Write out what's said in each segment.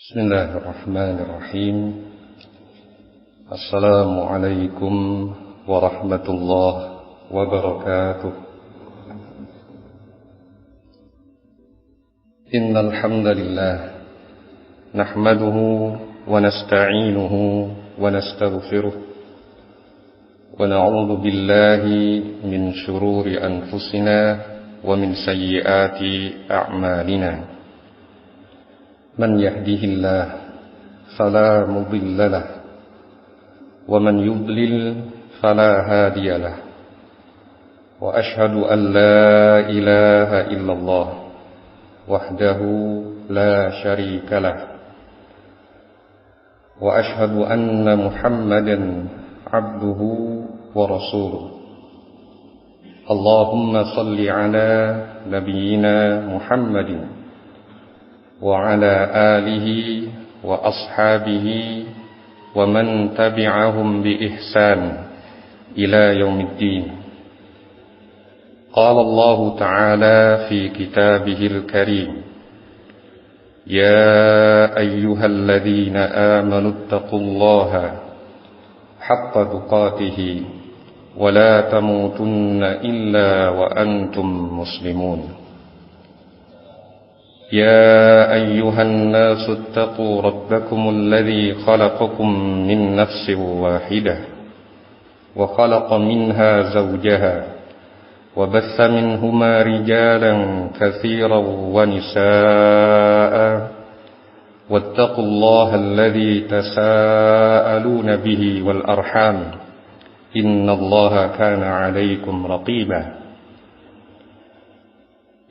Bismillahirrahmanirrahim. Assalamualaikum warahmatullahi wabarakatuh. Innal hamdalillah nahmaduhu wa nasta'inuhu wa nastaghfiruh wa na'udzu billahi min shururi anfusina wa min sayyiati a'malina. من يهده الله فلا مضل له ومن يضلل فلا هادي له وأشهد أن لا إله إلا الله وحده لا شريك له وأشهد أن محمدا عبده ورسوله اللهم صل على نبينا محمد وعلى آله وأصحابه ومن تبعهم بإحسان إلى يوم الدين. قال الله تعالى في كتابه الكريم: يا أيها الذين آمنوا اتقوا الله حق تقاته ولا تموتن إلا وأنتم مسلمون. يا أيها الناس اتقوا ربكم الذي خلقكم من نفس واحدة وخلق منها زوجها وبث منهما رجالا كثيرا ونساء واتقوا الله الذي تساءلون به والأرحام إن الله كان عليكم رقيبا.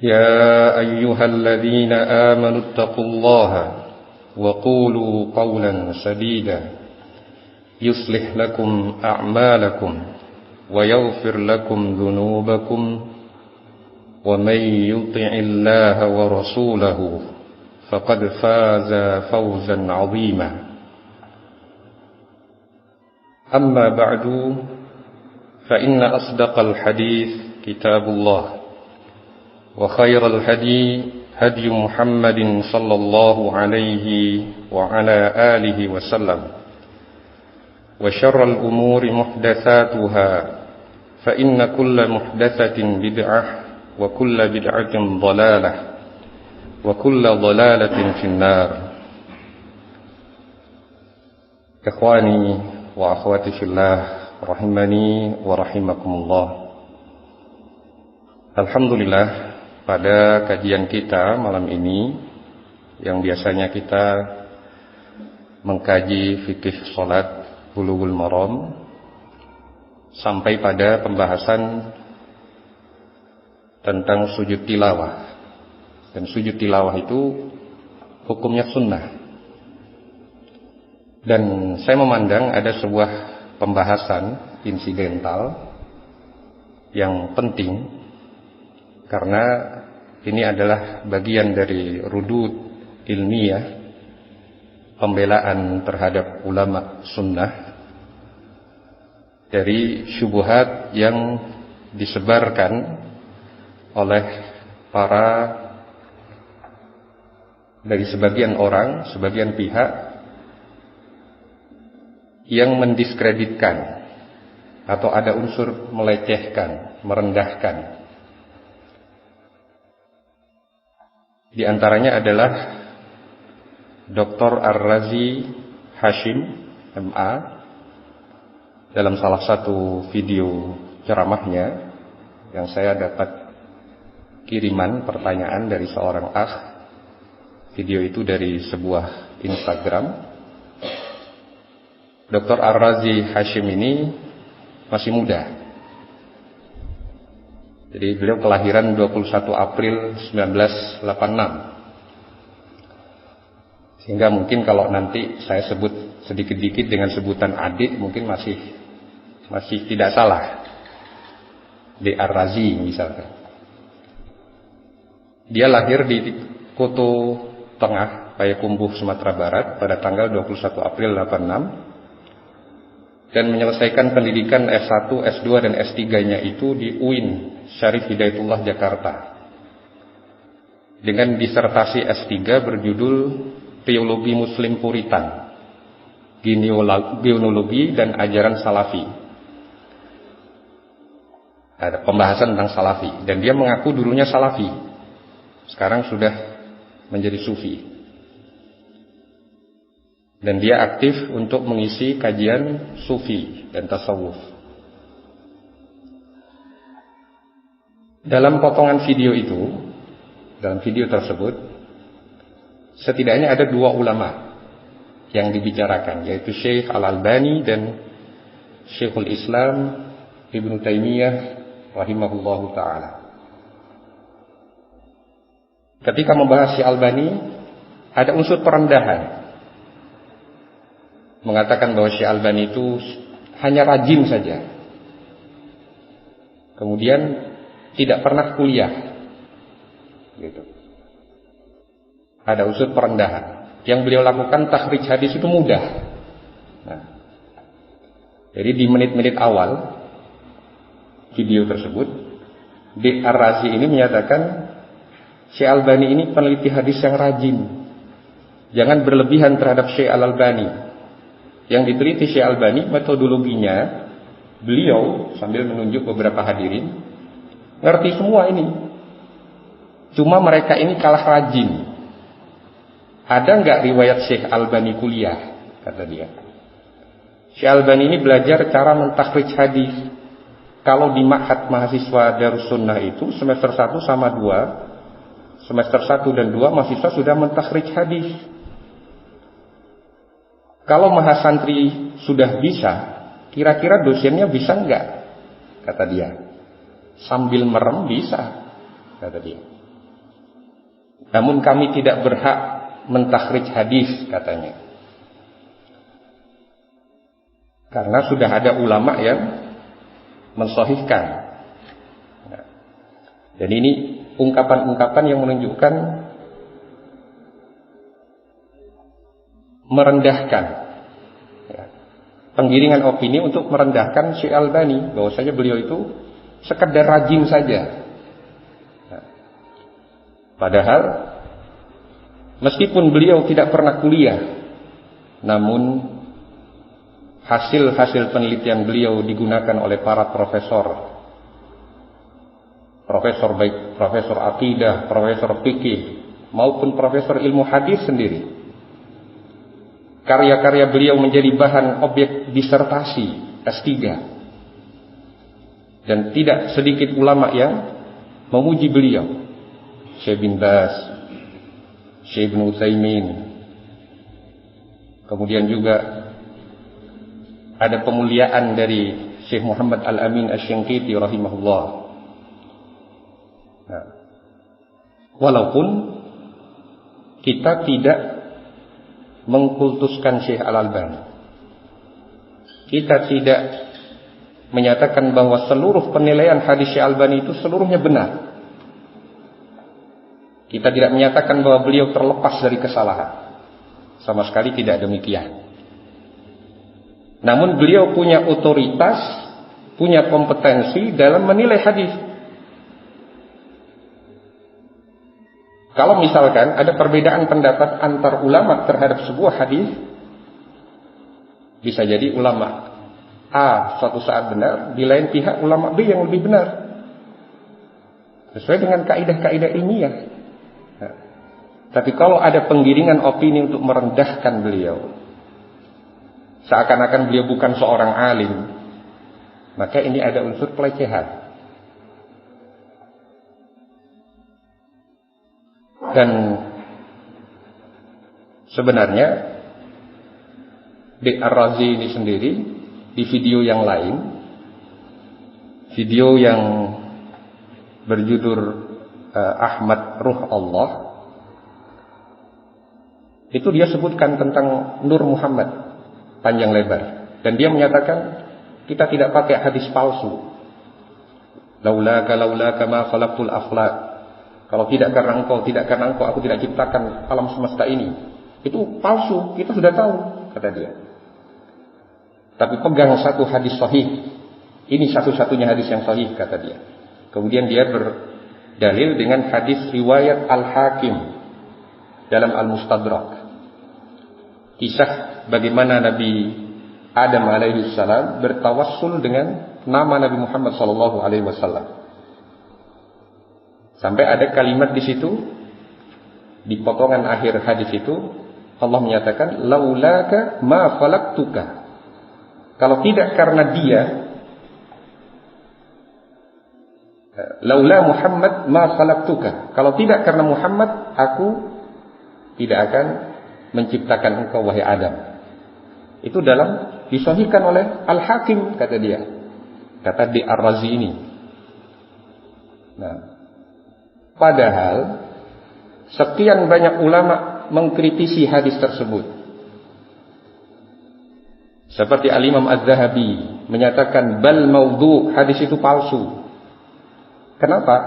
يا أيها الذين آمنوا اتقوا الله وقولوا قولا سديدا يصلح لكم أعمالكم ويغفر لكم ذنوبكم ومن يطع الله ورسوله فقد فاز فوزا عظيما. أما بعد فإن أصدق الحديث كتاب الله وخير الهدي هدي محمد صلى الله عليه وعلى آله وسلم وشر الأمور محدثاتها فإن كل محدثة بدعة وكل بدعة ضلالة وكل ضلالة في النار. إخواني وأخواتي في الله رحمني ورحمكم الله. Alhamdulillah, pada kajian kita malam ini yang biasanya kita mengkaji fikih salat Bulughul Maram sampai pada pembahasan tentang sujud tilawah. Dan sujud tilawah itu hukumnya sunnah. Dan saya memandang ada sebuah pembahasan insidental yang penting, karena ini adalah bagian dari rudud ilmiah, pembelaan terhadap ulama sunnah dari syubhat yang disebarkan oleh dari sebagian orang, sebagian pihak yang mendiskreditkan atau ada unsur melecehkan, merendahkan. Di antaranya adalah Dr. Ar-Razi Hashim MA dalam salah satu video ceramahnya yang saya dapat kiriman pertanyaan dari seorang akh. Video itu dari sebuah Instagram. Dr. Ar-Razi Hashim ini masih muda. Jadi beliau kelahiran 21 April 1986. Sehingga mungkin kalau nanti saya sebut sedikit-sedikit dengan sebutan adik mungkin masih tidak salah. D. Ar-Razi misalkan. Dia lahir di Kutu Tengah, Payakumbuh, Sumatera Barat pada tanggal 21 April 86. Dan menyelesaikan pendidikan S1, S2, dan S3-nya itu di UIN Syarif Hidayatullah Jakarta dengan disertasi S3 berjudul teologi Muslim Puritan, genealogi dan ajaran Salafi. Ada pembahasan tentang Salafi, dan dia mengaku dulunya Salafi, sekarang sudah menjadi Sufi. Dan dia aktif untuk mengisi kajian Sufi dan tasawuf. Dalam potongan video itu, dalam video tersebut, setidaknya ada dua ulama yang dibicarakan, yaitu Syekh Al-Albani dan Syekhul Islam Ibnu Taimiyah rahimahullahu ta'ala. Ketika membahas Syekh Albani, ada unsur perendahan, mengatakan bahwa Syekh Albani itu hanya rajin saja, kemudian tidak pernah kuliah, gitu. Ada unsur perendahan. Yang beliau lakukan takhrij hadis itu mudah. Nah, jadi di menit-menit awal video tersebut, D. Ar-Razi ini menyatakan Syekh Albani ini peneliti hadis yang rajin. Jangan berlebihan terhadap Syekh Al-Albani. Yang diteliti Syekh Albani, metodologinya, beliau sambil menunjuk beberapa hadirin, ngerti semua ini. Cuma mereka ini kalah rajin. Ada nggak riwayat Syekh Albani kuliah? Kata dia. Syekh Albani ini belajar cara mentakhrij hadis. Kalau di ma'had mahasiswa Darussunnah itu semester 1 sama 2, semester 1 dan 2 mahasiswa sudah mentakhrij hadis. Kalau mahasantri sudah bisa, kira-kira dosennya bisa nggak? Kata dia. Sambil merem bisa, kata dia. Namun kami tidak berhak mentakhrij hadis, katanya. Karena sudah ada ulama yang mensahihkan. Dan ini ungkapan-ungkapan yang menunjukkan merendahkan, penggiringan opini untuk merendahkan Syekh Albani, bahwasanya beliau itu sekedar rajin saja. Padahal meskipun beliau tidak pernah kuliah, namun hasil-hasil penelitian beliau digunakan oleh para profesor baik profesor akidah, profesor fikih maupun profesor ilmu hadis sendiri. Karya-karya beliau menjadi bahan objek disertasi S3. Dan tidak sedikit ulama yang memuji beliau. Syekh bin Baz, Syekh Ibnu Utsaimin. Kemudian juga ada pemuliaan dari Syekh Muhammad Al-Amin Asy-Syanqiti rahimahullah. Nah, walaupun kita tidak mengkultuskan Syekh Al-Albani, kita tidak menyatakan bahwa seluruh penilaian hadis Syekh Albani itu seluruhnya benar. Kita tidak menyatakan bahwa beliau terlepas dari kesalahan. Sama sekali tidak demikian. Namun beliau punya otoritas, punya kompetensi dalam menilai hadis. Kalau misalkan ada perbedaan pendapat antar ulama terhadap sebuah hadis, bisa jadi ulama A suatu saat benar, di lain pihak ulama B yang lebih benar, sesuai dengan kaidah-kaidah ilmiah. Nah, tapi kalau ada penggiringan opini untuk merendahkan beliau, seakan-akan beliau bukan seorang alim, maka ini ada unsur pelecehan. Dan sebenarnya D. Ar-Razi ini sendiri di video yang lain, video yang berjudul Ahmad Ruh Allah, itu dia sebutkan tentang Nur Muhammad panjang lebar, dan dia menyatakan kita tidak pakai hadis palsu. Laulaka ma khalaqtul aflaq. Kalau tidak karena engkau aku tidak ciptakan alam semesta ini. Itu palsu, kita sudah tahu, kata dia. Tapi pegang satu hadis sahih. Ini satu-satunya hadis yang sahih, kata dia. Kemudian dia berdalil dengan hadis riwayat Al-Hakim dalam Al-Mustadrak. kisah bagaimana Nabi Adam alaihi salam bertawassul dengan nama Nabi Muhammad sallallahu alaihi wasallam. Sampai ada kalimat di situ, di potongan akhir hadis itu Allah menyatakan laulaka ma khalaqtuka. Kalau tidak karena dia, laula Muhammad ma khalaqtuka. Kalau tidak karena Muhammad, aku tidak akan menciptakan engkau wahai Adam. Itu disahihkan oleh Al-Hakim, kata dia. Kata di Ar-Razi ini. Nah, padahal sekian banyak ulama mengkritisi hadis tersebut. Seperti Al-Imam Az-Zahabi menyatakan bal maudhu, hadis itu palsu. Kenapa?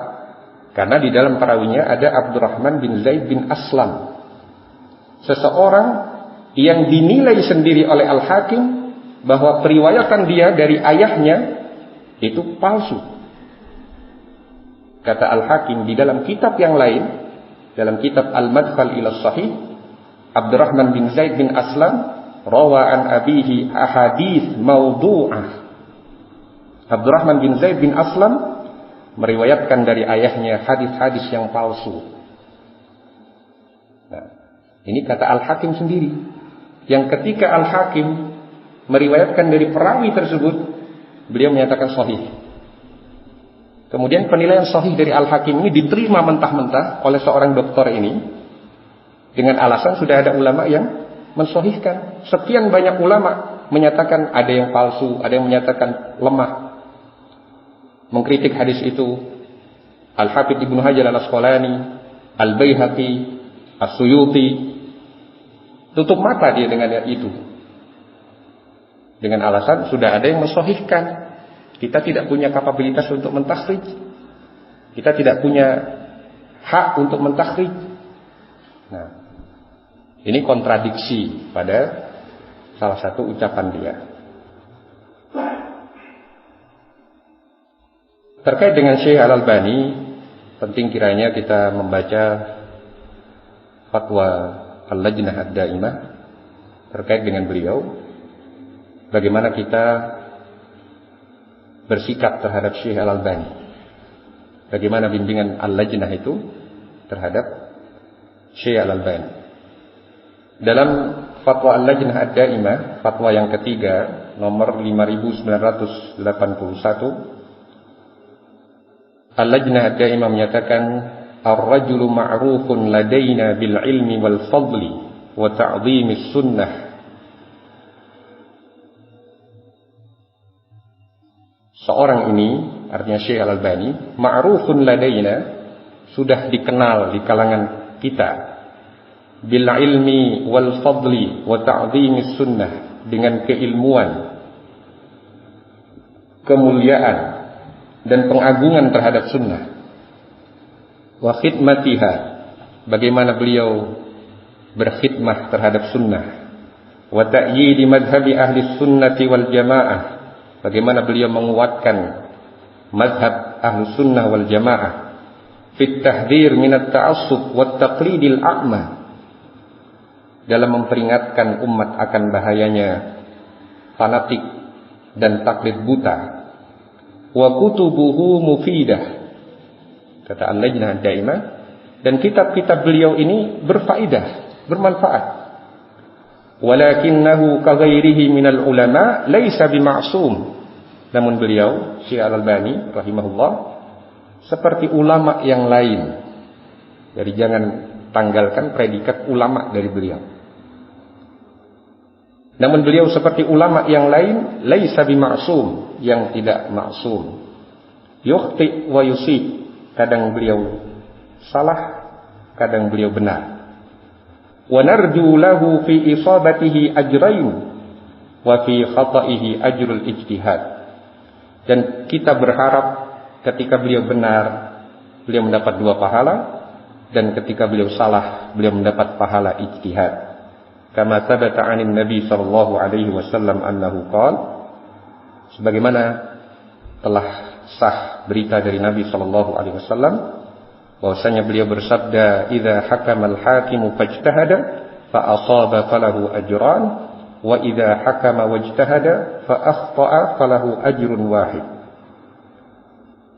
Karena di dalam perawinya ada Abdurrahman bin Zaid bin Aslam, seseorang yang dinilai sendiri oleh Al-Hakim bahwa periwayatan dia dari ayahnya itu palsu. Kata Al-Hakim di dalam kitab yang lain, dalam kitab Al-Madkhal ila Sahih, Abdurrahman bin Zaid bin Aslam rawa an abihi ahadits maudhu'ah. Abdurrahman bin Zaid bin Aslam meriwayatkan dari ayahnya hadis-hadis yang palsu. Nah, ini kata Al-Hakim sendiri. Yang ketika Al-Hakim meriwayatkan dari perawi tersebut, beliau menyatakan sahih. Kemudian penilaian sahih dari Al-Hakim ini diterima mentah-mentah oleh seorang dokter ini dengan alasan sudah ada ulama yang mensahihkan. Sekian banyak ulama menyatakan ada yang palsu, ada yang menyatakan lemah, mengkritik hadis itu. Al-Hafidz Ibnu Hajar Al-Asqalani, Al-Baihaqi, As-Suyuti, tutup mata dia dengan itu, dengan alasan sudah ada yang mensahihkan. Kita tidak punya kapabilitas untuk mentakhrij, kita tidak punya hak untuk mentakhrij. Nah, ini kontradiksi pada salah satu ucapan dia. Terkait dengan Syekh Al-Albani, penting kiranya kita membaca fatwa Al-Lajnah Ad-Daimah terkait dengan beliau, bagaimana kita bersikap terhadap Syekh Al-Albani, bagaimana bimbingan Al-Lajnah itu terhadap Syekh Al-Albani. Dalam fatwa Al-Lajnah Ad-Daimah, fatwa yang ketiga nomor 5981, Al-Lajnah Ad-Daimah menyatakan ar-rajulu ma'rufun ladaina bil ilmi wal fadli wa ta'dhimis sunnah. Seorang ini, artinya Syekh Al-Albani, ma'rufun ladaina, sudah dikenal di kalangan kita, bil ilmi wal fadli wa ta'dhimis sunnah, dengan keilmuan, kemuliaan dan pengagungan terhadap sunnah. Wa khidmatiha, bagaimana beliau berkhidmah terhadap sunnah. Wa ta'yidi madhhabi ahli sunnati wal jamaah, bagaimana beliau menguatkan madhab ahli sunnah wal jamaah. Fit tahdhir minat ta'assub wat taqlidil a'ma, dalam memperingatkan umat akan bahayanya fanatik dan taklid buta. Wa kutubuhu mufidah, kata Al-Lajnah Ad-Daimah, dan kitab-kitab beliau ini berfaedah, bermanfaat. Walakinnahu kaghairihi minal ulama laisa bima'sum, namun beliau Syekh Al-Albani rahimahullah seperti ulama yang lain. Jadi jangan tanggalkan predikat ulama dari beliau. Namun beliau seperti ulama yang lain, laisa bima'sum, yang tidak maksum. Yukhti wa yusib, kadang beliau salah, kadang beliau benar. Wa narju lahu fi isabatihi ajrain wa fi khata'ihi ajrul ijtihad. Dan kita berharap ketika beliau benar, beliau mendapat 2 pahala, dan ketika beliau salah, beliau mendapat pahala ijtihad. Kama sabata 'anin Nabi sallallahu alaihi wasallam annahu qala, sebagaimana telah sah berita dari Nabi sallallahu alaihi wasallam bahwasanya beliau bersabda, "Idza hakamal hakimu fajtahada fa asaba falahu ajran wa idza hakama wajtahada fa akhta'a falahu ajrun wahid.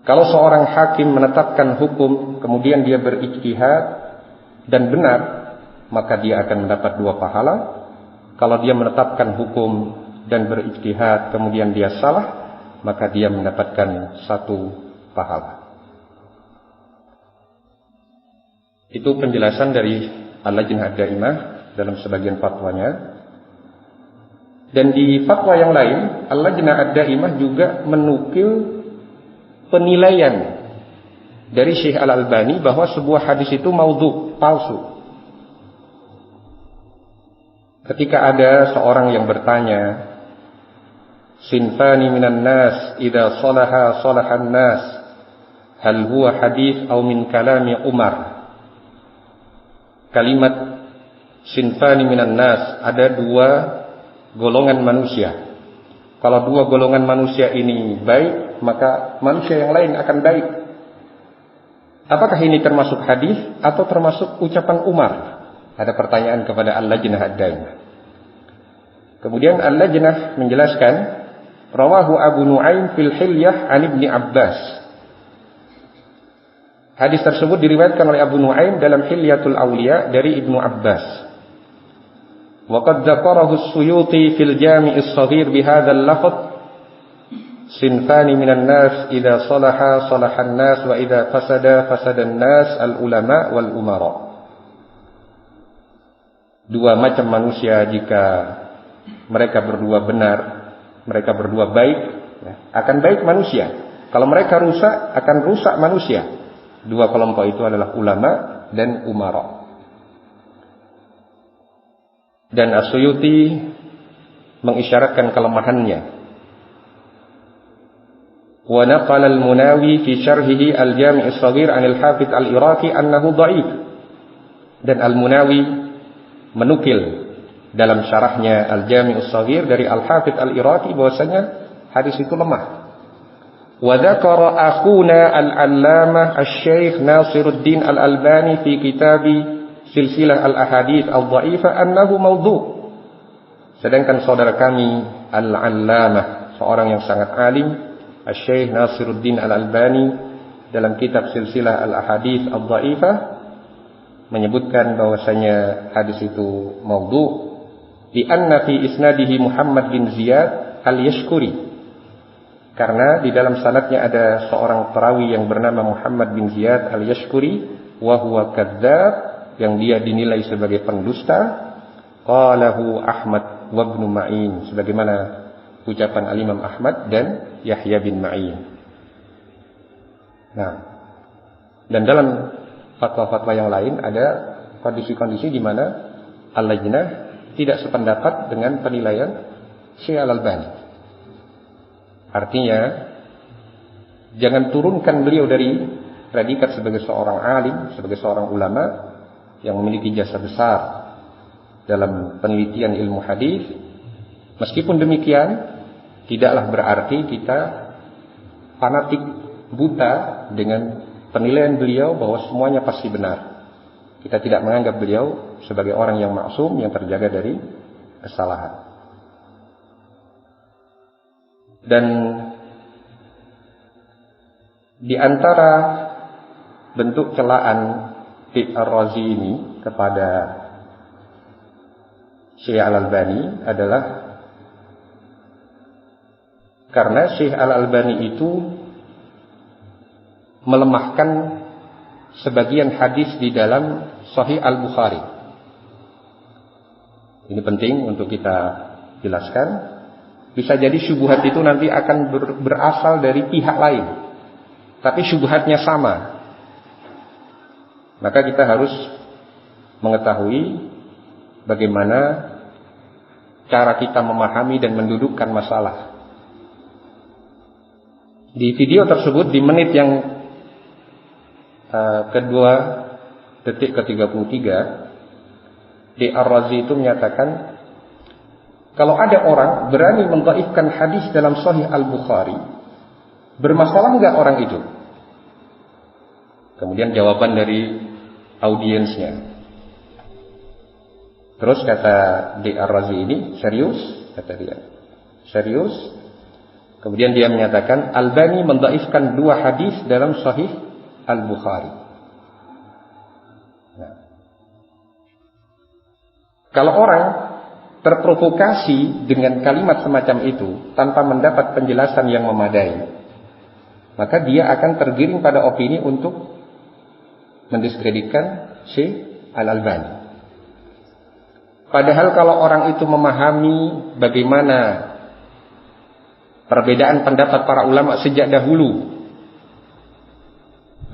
Kalau seorang hakim menetapkan hukum kemudian dia berijtihad dan benar, maka dia akan mendapat 2 pahala. Kalau dia menetapkan hukum dan berijtihad kemudian dia salah, maka dia mendapatkan 1 pahala. Itu penjelasan dari Al-Lajnah Ad-Daimah dalam sebagian fatwanya. Dan di fatwa yang lain, Al-Lajnah Ad-Daimah juga menukil penilaian dari Syekh Al-Albani bahwa sebuah hadis itu maudhu, palsu. Ketika ada seorang yang bertanya, sinfani minan nas idza salaha salahan nas, hal huwa hadis atau min kalami Umar? Kalimat sinfani minan nas, ada 2 golongan manusia. Kalau 2 golongan manusia ini baik, maka manusia yang lain akan baik. Apakah ini termasuk hadis atau termasuk ucapan Umar? Ada pertanyaan kepada Al-Lajnah Ad-Daimah. Kemudian Al-Lajnah menjelaskan, rawahu Abu Nu'aim fil Hilyah an Ibni Abbas. Hadis tersebut diriwayatkan oleh Abu Nu'aim dalam Hilyatul Awliya dari Ibnu Abbas. Wa qad dzakarahu as-Suyuti fil Jami' as-Shaghir bihadzal lafdh, sinfani minan nas idza salaha salahan nas wa idza fasada fasadan nas al-ulama wal umara. 2 macam manusia, jika mereka berdua benar, mereka berdua baik, akan baik manusia. Kalau mereka rusak, akan rusak manusia. 2 kelompok itu adalah ulama dan umara. Dan As-Suyuti mengisyaratkan kelemahannya. Wa naqala al-Munawi fi syarhihi al-Jami' as-Shaghir 'an al-Hafidz al-Iraqi annahu dha'if. Dan Al-Munawi menukil dalam syarahnya Al-Jami' as-Shaghir dari Al-Hafidz al-Iraqi bahwasanya hadis itu lemah. Wa dzakara akhuna al-Allamah Asy-Syaikh Nasiruddin Al-Albani fi kitabi Silsilah al-Ahadits al-Dha'ifah annahu maudhu'. Sedangkan saudara kami Al-Allamah, seorang yang sangat alim, Asy-Syaikh Nasiruddin Al-Albani dalam kitab Silsilah al-Ahadits al-Dha'ifah menyebutkan bahwasanya hadis itu maudhu', di anna fi isnadihi Muhammad bin Ziyad al-Yashkuri. Karena di dalam sanadnya ada seorang perawi yang bernama Muhammad bin Ziyad al-Yashkuri, wa huwa kadzdzab, yang dia dinilai sebagai pendusta. Qalahu Ahmad wa Ibnu Ma'in, sebagaimana ucapan Al-Imam Ahmad dan Yahya bin Ma'in. Nah, dan dalam fatwa-fatwa yang lain ada kondisi-kondisi di mana Al-Lajnah tidak sependapat dengan penilaian Syekh Al-Albani. Artinya, jangan turunkan beliau dari predikat sebagai seorang alim, sebagai seorang ulama yang memiliki jasa besar dalam penelitian ilmu hadis. Meskipun demikian, tidaklah berarti kita fanatik buta dengan penilaian beliau bahwa semuanya pasti benar. Kita tidak menganggap beliau sebagai orang yang maksum, yang terjaga dari kesalahan. Dan di antara bentuk celaan Ar-Razi ini kepada Syekh Al-Albani adalah karena Syekh Al-Albani itu melemahkan sebagian hadis di dalam Sahih Al-Bukhari. Ini penting untuk kita jelaskan. Bisa jadi syubhat itu nanti akan berasal dari pihak lain, tapi syubhatnya sama. Maka kita harus mengetahui bagaimana cara kita memahami dan mendudukkan masalah. Di video tersebut, di menit yang kedua, detik ke-33, di Ar-Razi itu menyatakan, kalau ada orang berani mendhaifkan hadis dalam Sahih Al-Bukhari, bermasalah enggak orang itu? Kemudian jawaban dari audiensnya, Terus kata D. Ar-Razi ini, serius, kata dia. Serius. Kemudian dia menyatakan, Albani mendhaifkan 2 hadis dalam Sahih Al-Bukhari. Nah, kalau orang terprovokasi dengan kalimat semacam itu tanpa mendapat penjelasan yang memadai, maka dia akan tergiring pada opini untuk mendiskreditkan Syekh Al-Albani. Padahal kalau orang itu memahami bagaimana perbedaan pendapat para ulama sejak dahulu,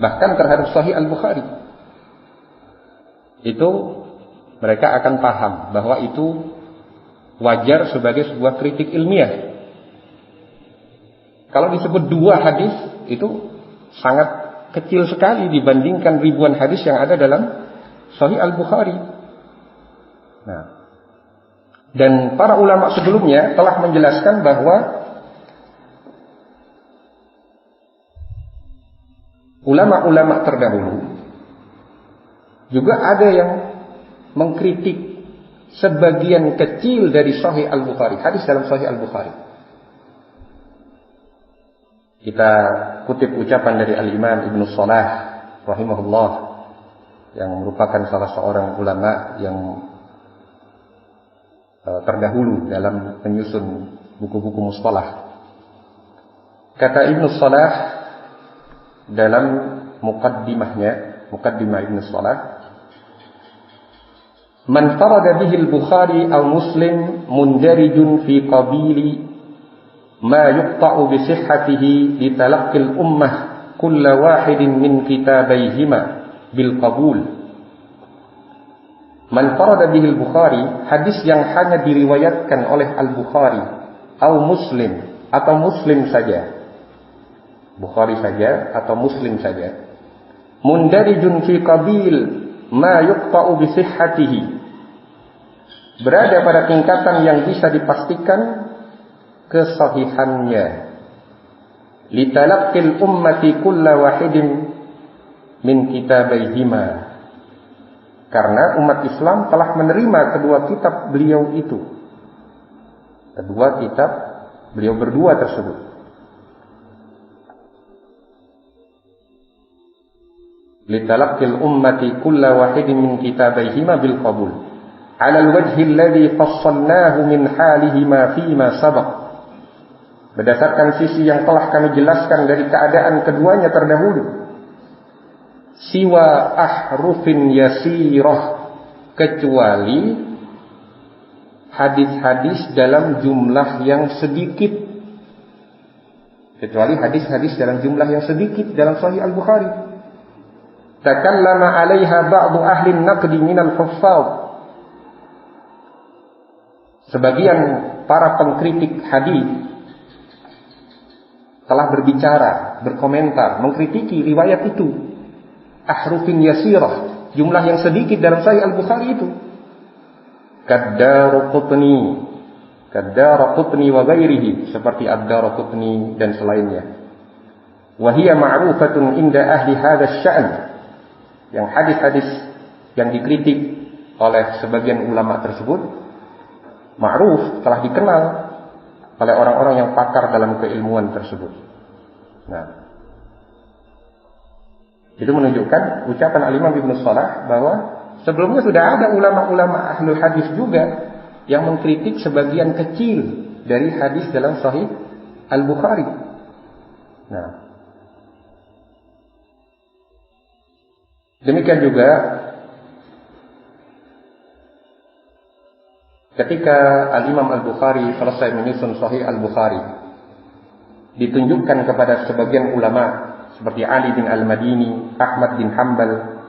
bahkan terhadap Sahih Al-Bukhari, itu mereka akan paham bahwa itu wajar sebagai sebuah kritik ilmiah. Kalau disebut 2 hadis, itu sangat kecil sekali dibandingkan ribuan hadis yang ada dalam Sahih Al-Bukhari. Nah, dan para ulama sebelumnya telah menjelaskan bahwa ulama-ulama terdahulu juga ada yang mengkritik sebagian kecil dari Sahih Al-Bukhari, hadis dalam Sahih Al-Bukhari. Kita kutip ucapan dari Al-Imam Ibnu Salah rahimahullah, yang merupakan salah seorang ulama yang terdahulu dalam menyusun buku-buku mustalah. Kata Ibnu Salah dalam muqaddimah Ibnu Salah, man farada bihi al-Bukhari aw Muslim mundarijun fi qabili ma yuqta'u bi sihhatihi li talaqqi al-ummah kull wahidin min kitabayhima bil qabul. Man farada bihi al-Bukhari, hadis yang hanya diriwayatkan oleh Al-Bukhari atau Muslim atau Muslim saja, Bukhari saja atau Muslim saja, mundarijun fi qabil ma yuqta'u bi sihhatihi, berada pada tingkatan yang bisa dipastikan kesahihannya, li talaqqil ummati kulla wahidin min kitabaihima, karena umat Islam telah menerima kedua kitab beliau itu, kedua kitab beliau berdua tersebut. Litalaqqil ummati kulla wahidin min kitabaihima bil qabul ala al-wajhi alladhi fassalnahu min halihima fima sabaq, berdasarkan sisi yang telah kami jelaskan dari keadaan keduanya terdahulu. Siwa ahrufin yasirah, kecuali hadis-hadis dalam jumlah yang sedikit, kecuali hadis-hadis dalam jumlah yang sedikit dalam Sahih Al-Bukhari. Takallama 'alaiha ba'du ahli an-naqdi minal huffaz, sebagian para pengkritik hadis telah berbicara, berkomentar, mengkritiki riwayat itu. Ahrufin yasirah, jumlah yang sedikit dalam Sahih Al-Bukhari itu. Kad-Daraqutni wa ghairihi, seperti Ad-Daraqutni dan selainnya. Wa hiya ma'rufatun inda ahli hadha sya'n, yang hadis-hadis yang dikritik oleh sebagian ulama tersebut ma'ruf, telah dikenal oleh orang-orang yang pakar dalam keilmuan tersebut. Nah, itu menunjukkan ucapan Al-Imam Ibnu Salah bahwa sebelumnya sudah ada ulama-ulama ahlul hadis juga yang mengkritik sebagian kecil dari hadis dalam Sahih Al-Bukhari. Nah, demikian juga ketika Al-Imam Al-Bukhari selesai menyusun Sahih Al-Bukhari, ditunjukkan kepada sebagian ulama seperti Ali bin Al-Madini, Ahmad bin Hanbal,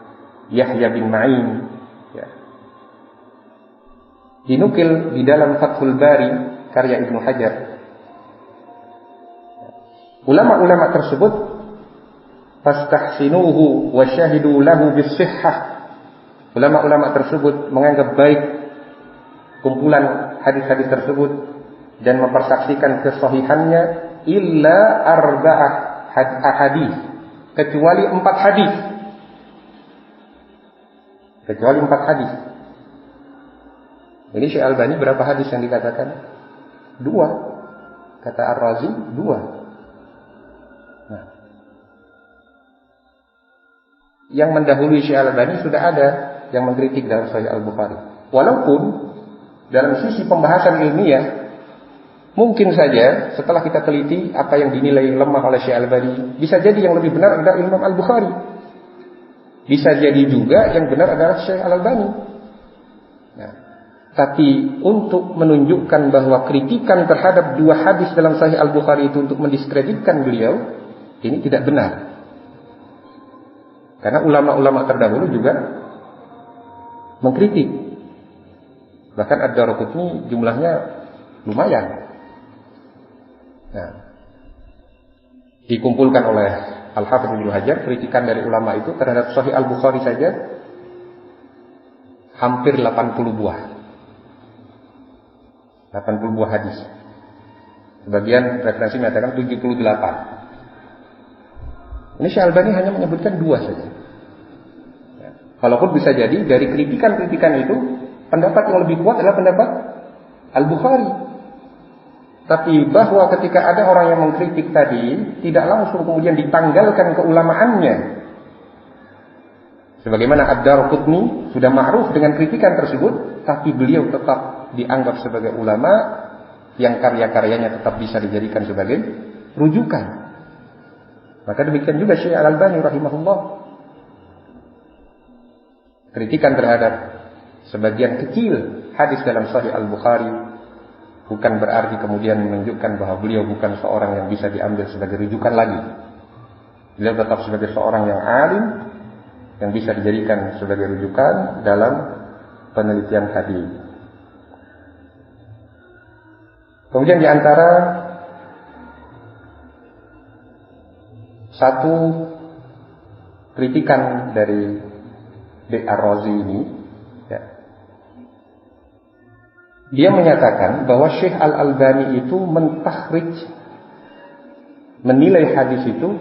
Yahya bin Ma'in, ya. Dinukil di dalam Fathul Bari karya Ibnu Hajar, ulama-ulama tersebut fastahsinuhu wa syahidu lahu bis-sihhah, ulama-ulama tersebut menganggap baik kumpulan hadis-hadis tersebut dan mempersaksikan kesahihannya, illa arba'ah hadis, kecuali 4 hadis. Kecuali 4 hadis. Ini Syekh Albani berapa hadis yang dikatakan? 2. Kata Ar-Razi 2. Nah, yang mendahului Syekh Albani sudah ada yang mengkritik dalam Sahih Al-Bukhari. Walaupun dalam sisi pembahasan ilmiah, mungkin saja setelah kita teliti apa yang dinilai lemah oleh Syekh Albani, bisa jadi yang lebih benar adalah Imam Al-Bukhari. Bisa jadi juga yang benar adalah Syekh Al-Albani. Nah, tapi untuk menunjukkan bahwa kritikan terhadap 2 hadis dalam Sahih Al-Bukhari itu untuk mendiskreditkan beliau, ini tidak benar. Karena ulama-ulama terdahulu juga mengkritik. Bahkan Ad-Daraqutni jumlahnya lumayan. Nah, dikumpulkan oleh Al-Hafidz Ibnu Hajar, kritikan dari ulama itu terhadap Sahih Al-Bukhari saja hampir 80 buah. 80 buah hadis. Sebagian referensi mengatakan 78. Ini Syekh Albani hanya menyebutkan 2 saja. Ya. Walaupun bisa jadi dari kritikan-kritikan itu pendapat yang lebih kuat adalah pendapat Al-Bukhari. Tapi bahwa ketika ada orang yang mengkritik tadi, tidak langsung kemudian ditanggalkan keulamaannya. Sebagaimana Ad-Daraqutni sudah ma'ruf dengan kritikan tersebut, tapi beliau tetap dianggap sebagai ulama yang karya-karyanya tetap bisa dijadikan sebagai rujukan. Maka demikian juga Syekh Al-Albani rahimahullah. Kritikan terhadap sebagian kecil hadis dalam Sahih Al-Bukhari bukan berarti kemudian menunjukkan bahwa beliau bukan seorang yang bisa diambil sebagai rujukan lagi. Beliau tetap sebagai seorang yang alim yang bisa dijadikan sebagai rujukan dalam penelitian hadis. Kemudian di antara satu kritikan dari Ar-Razi ini, ya, dia menyatakan bahwa Syekh Al-Albani itu mentakhrij, menilai hadis itu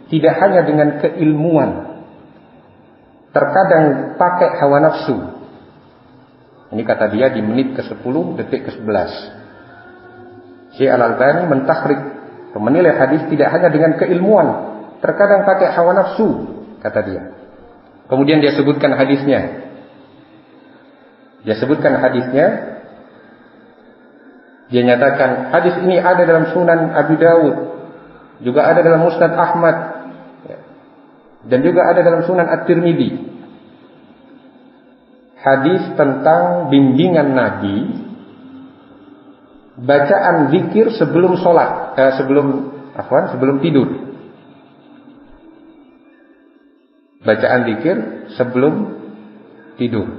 tidak hanya dengan keilmuan, terkadang pakai hawa nafsu. Ini kata dia di menit ke-10, detik ke-11. Syekh Al-Albani mentakhrij, menilai hadis tidak hanya dengan keilmuan, terkadang pakai hawa nafsu, kata dia. Kemudian dia sebutkan hadisnya. Dia nyatakan hadis ini ada dalam Sunan Abi Dawud, juga ada dalam Musnad Ahmad, dan juga ada dalam Sunan At-Tirmidzi. Hadis tentang bimbingan Nabi, bacaan zikir sebelum sholat, sebelum tidur. Bacaan zikir sebelum tidur.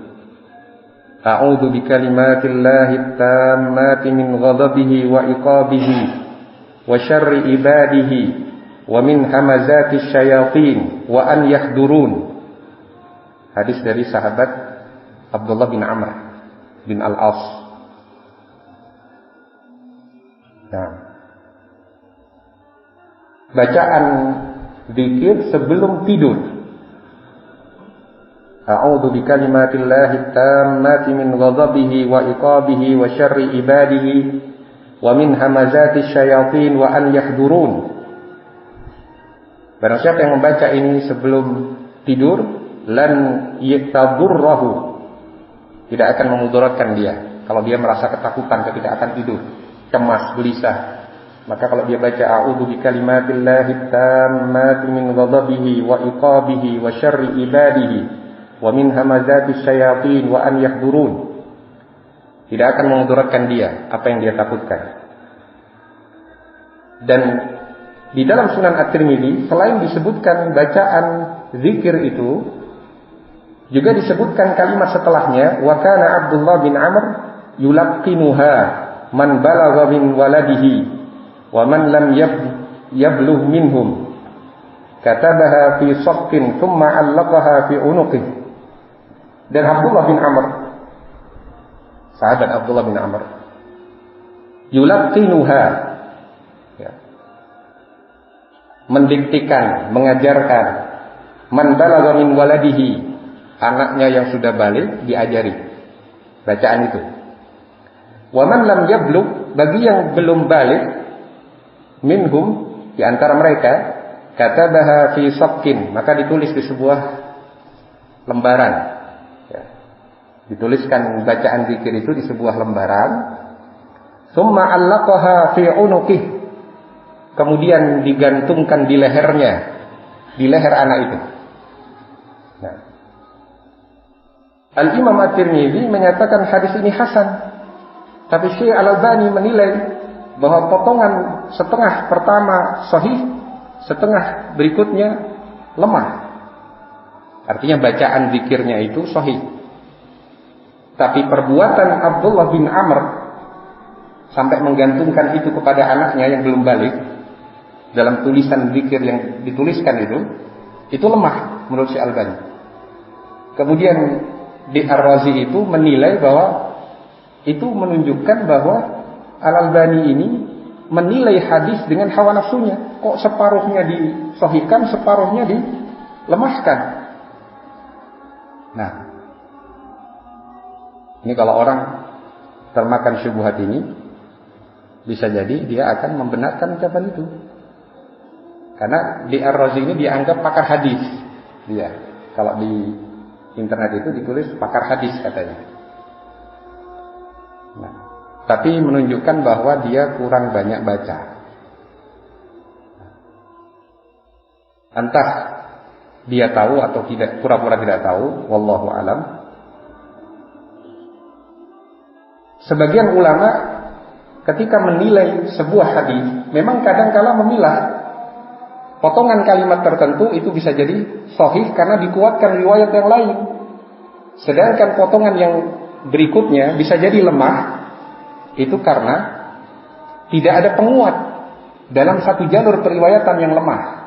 A'udzu bikalimatillahi tammati min ghadabihi wa iqabihi wa syarri ibadihi wa min hamazati syayatin wa an yahdurun. Hadis dari sahabat Abdullah bin Amr bin Al-As. Nah, bacaan zikir sebelum tidur. A'udzu bikalimatillahi tammati min ghadabihi wa iqabihi wa syarri ibadihi wa min hamazati syayatin wa an yahdurun. Barang siapa yang membaca ini sebelum tidur, lan yatadurrahu, tidak akan memudaratkan dia. Kalau dia merasa ketakutan ketika akan tidur, cemas, gelisah, maka kalau dia baca a'udzu bikalimatillahi tammati min ghadabihi wa iqabihi wa syarri ibadihi wa min hamazati syayatin wa an yahdurun, tidak akan memudaratkan dia apa yang dia takutkan. Dan di dalam Sunan At-Tirmidzi selain disebutkan bacaan zikir itu, juga disebutkan kalimat setelahnya, wa kana Abdullah bin Amr yulaqqinuha man balagha min waladihi wa man lam yablugh minhum, katabaha fi saqqin thumma 'allaqaha fi unuqihi. Dan Abdullah bin Amr, sahabat Abdullah bin Amr, yulaqqinuha, ya, mendiktikan, mengajarkan, man balagha min waladihi, anaknya yang sudah balik diajari bacaan itu. Wa man lam yablugh, bagi yang belum balik, minhum, di antara mereka, katabaha fi sabkin, maka ditulis di sebuah lembaran. Ya. Dituliskan bacaan zikir itu di sebuah lembaran. Summa allaqaha fi unuqih, kemudian digantungkan di lehernya, di leher anak itu. Nah, Al-Imam At-Tirmidzi menyatakan hadis ini hasan. Tapi Syekh Al-Albani menilai bahwa potongan setengah pertama sahih, setengah berikutnya lemah. Artinya bacaan zikirnya itu sahih. Tapi perbuatan Abdullah bin Amr sampai menggantungkan itu kepada anaknya yang belum balik, dalam tulisan zikir yang dituliskan itu lemah menurut Syekh Al-Albani. Kemudian di Ar-Razi itu menilai bahwa itu menunjukkan bahwa Al-Albani ini menilai hadis dengan hawa nafsunya. Kok separuhnya disahihkan, separuhnya dilemahkan. Nah, ini kalau orang termakan syubhat ini, bisa jadi dia akan membenarkan ucapan itu. Karena di Ar-Razi ini dianggap pakar hadis. Dia, kalau di internet itu ditulis pakar hadis katanya. Nah, tapi menunjukkan bahwa dia kurang banyak baca. Entah dia tahu atau tidak, pura-pura tidak tahu, wallahu alam. Sebagian ulama ketika menilai sebuah hadis, memang kadang-kala memilah potongan kalimat tertentu itu bisa jadi sahih karena dikuatkan riwayat yang lain. Sedangkan potongan yang berikutnya bisa jadi lemah, itu karena tidak ada penguat dalam satu jalur periwayatan yang lemah.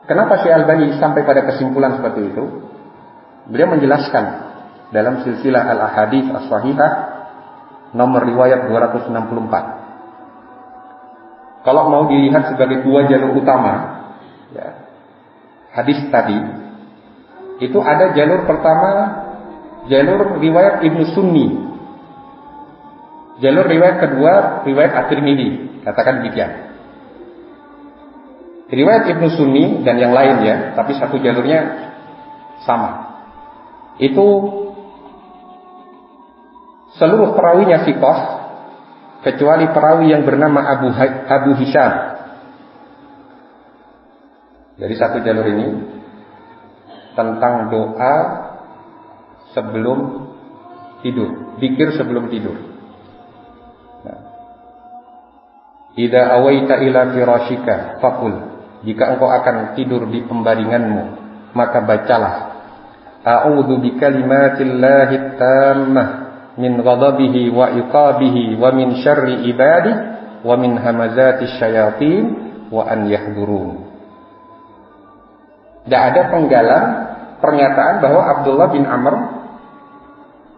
Kenapa Syekh Albani sampai pada kesimpulan seperti itu? Beliau menjelaskan dalam silsilah Al-Ahadits As-Sahihah nomor riwayat 264. Kalau mau dilihat sebagai dua jalur utama, ya, hadis tadi itu ada jalur pertama, jalur riwayat Ibnu Sunni. Jalur riwayat kedua, riwayat At-Tirmidzi, katakan demikian. Riwayat Ibnu Sunni dan yang lainnya, tapi satu jalurnya sama. Itu seluruh perawinya thiqah, kecuali perawi yang bernama Abu Hisham. Dari satu jalur ini tentang doa sebelum tidur, zikir sebelum tidur. Nah, idza awaita ila firashika faqul, jika engkau akan tidur di pembaringanmu, maka bacalah a'udzu bikalimatillahi tammah min ghadabihi wa iqabihi wa min syarri ibadihi wa min hamazatis syayatin wa an yahdurun. Tidak ada penggalan pernyataan bahwa Abdullah bin Amr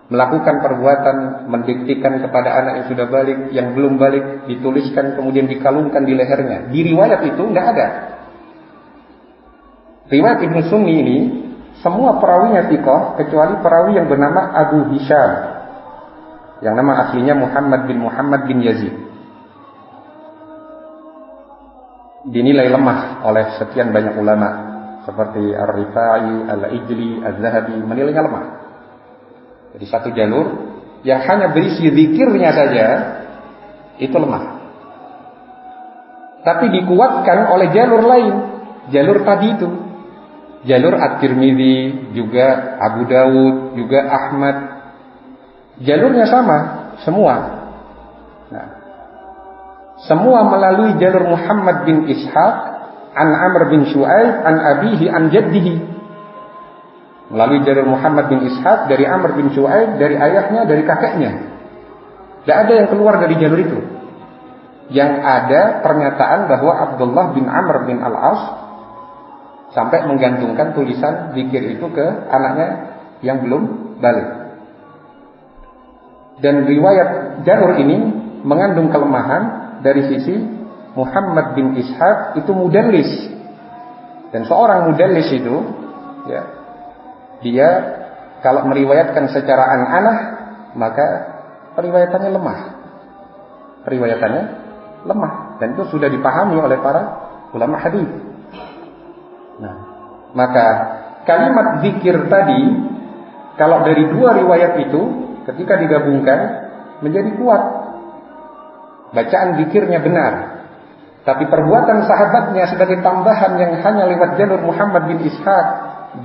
melakukan perbuatan mendiktikan kepada anak yang sudah balik, yang belum balik, dituliskan kemudian dikalungkan di lehernya. Di riwayat itu tidak ada. Riwayat Ibnu Sunni ini semua perawinya thiqah kecuali perawi yang bernama Abu Hisham, yang nama aslinya Muhammad bin Yazid. Dinilai lemah oleh sekian banyak ulama seperti Ar-Rifai, Al-Ijli, Az-Zahabi, menilainya lemah. Jadi satu jalur yang hanya berisi zikirnya saja itu lemah. Tapi dikuatkan oleh jalur lain, jalur tadi itu, jalur At-Tirmidzi, juga Abu Dawud, juga Ahmad. Jalurnya sama semua. Nah, semua melalui jalur Muhammad bin Ishaq an Amr bin Shu'aib an abihi an jaddihi. Melalui jalur Muhammad bin Ishaq dari Amr bin Shu'aib, dari ayahnya, dari kakeknya. Tidak ada yang keluar dari jalur itu. Yang ada pernyataan bahwa Abdullah bin Amr bin Al-As sampai menggantungkan tulisan zikir itu ke anaknya yang belum balik. Dan riwayat jalur ini mengandung kelemahan dari sisi Muhammad bin Ishaq itu mudallis. Dan seorang mudallis itu, ya, dia Kalau meriwayatkan secara an-anah, maka periwayatannya lemah. Periwayatannya lemah, dan itu sudah dipahami oleh para ulama hadis. Nah, maka kalimat zikir tadi, kalau dari dua riwayat itu, ketika digabungkan menjadi kuat. Bacaan zikirnya benar, tapi perbuatan sahabatnya sebagai tambahan yang hanya lewat jalur Muhammad bin Ishaq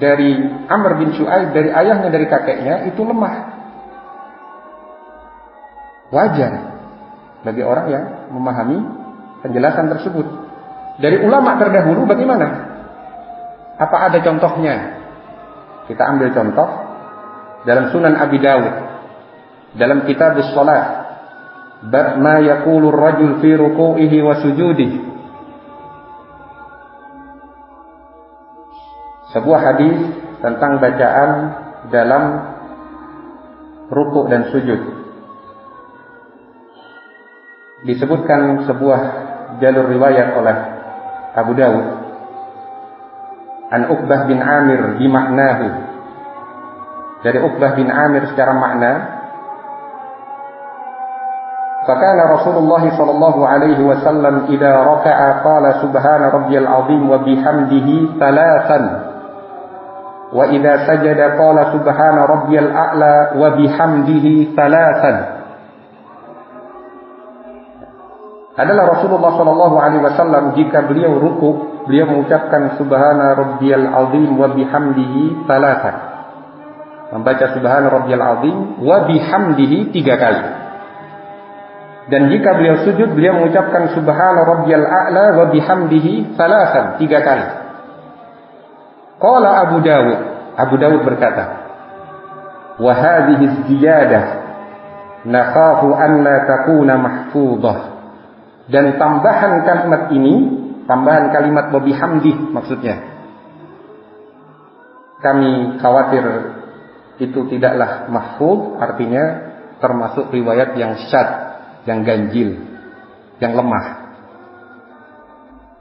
dari Amr bin Shu'aib, dari ayahnya, dari kakeknya, itu lemah. Wajar bagi orang yang memahami penjelasan tersebut. Dari ulama terdahulu bagaimana? Apa ada contohnya? Kita ambil contoh dalam Sunan Abi Dawud, dalam Kitabus Shalah, bab ma yaqulu ar-rajul fi ruku'ihi wa sujudihi. Sebuah hadis tentang bacaan dalam rukuk dan sujud. Disebutkan sebuah jalur riwayat oleh Abu Dawud an Uqbah bin Amir bimaknahu, dari Uqbah bin Amir secara makna. Fakana Rasulullah sallallahu alaihi wasallam idza raka'a qala subhana rabbiyal azim wa bihamdihi thalathan, wa idza sajada qala subhana rabbiyal a'la wa bihamdihi thalathan. Adalah Rasulullah sallallahu alaihi wasallam jika beliau ruku, beliau mengucapkan subhana rabbiyal azim wa bihamdihi thalathan, membaca subhana rabbiyal azim wa bihamdihi 3 kali. Dan jika beliau sujud, beliau mengucapkan subhana rabbiyal a'la wa bihamdihi thalathan, 3 kali. Qala Abu Dawud berkata, wa hadhihi ziyadah nakhafu an la takuna mahfudhah. Dan tambahan kalimat ini, tambahan kalimat wa bihamdih maksudnya, kami khawatir itu tidaklah mahfudh, artinya termasuk riwayat yang syadz, yang ganjil, yang lemah.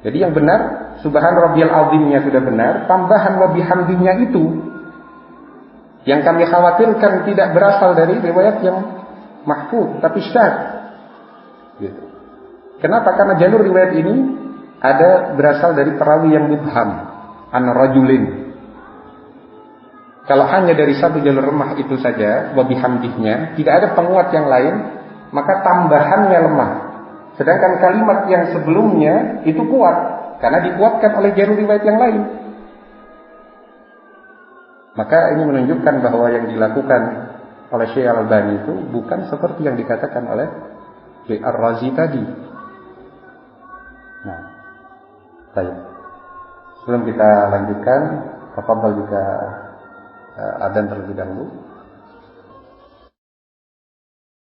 Jadi yang benar subhan rabbiyal azimnya sudah benar, tambahan wa bihamdinya itu yang kami khawatirkan tidak berasal dari riwayat yang mahfuz tapi syadz. Gitu. Kenapa? Karena jalur riwayat ini ada berasal dari perawi yang mubham, an rajulin. Kalau hanya dari satu jalur lemah itu saja wa bihamdihnya, tidak ada penguat yang lain, maka tambahannya lemah. Sedangkan kalimat yang sebelumnya itu kuat, karena dikuatkan oleh jalur riwayat yang lain. Maka ini menunjukkan bahwa yang dilakukan oleh Syekh Al-Albani itu bukan seperti yang dikatakan oleh Syekh Ar-Razi tadi. Nah, baik. Sebelum kita lanjutkan, tafadhol jika adzan terlebih dahulu.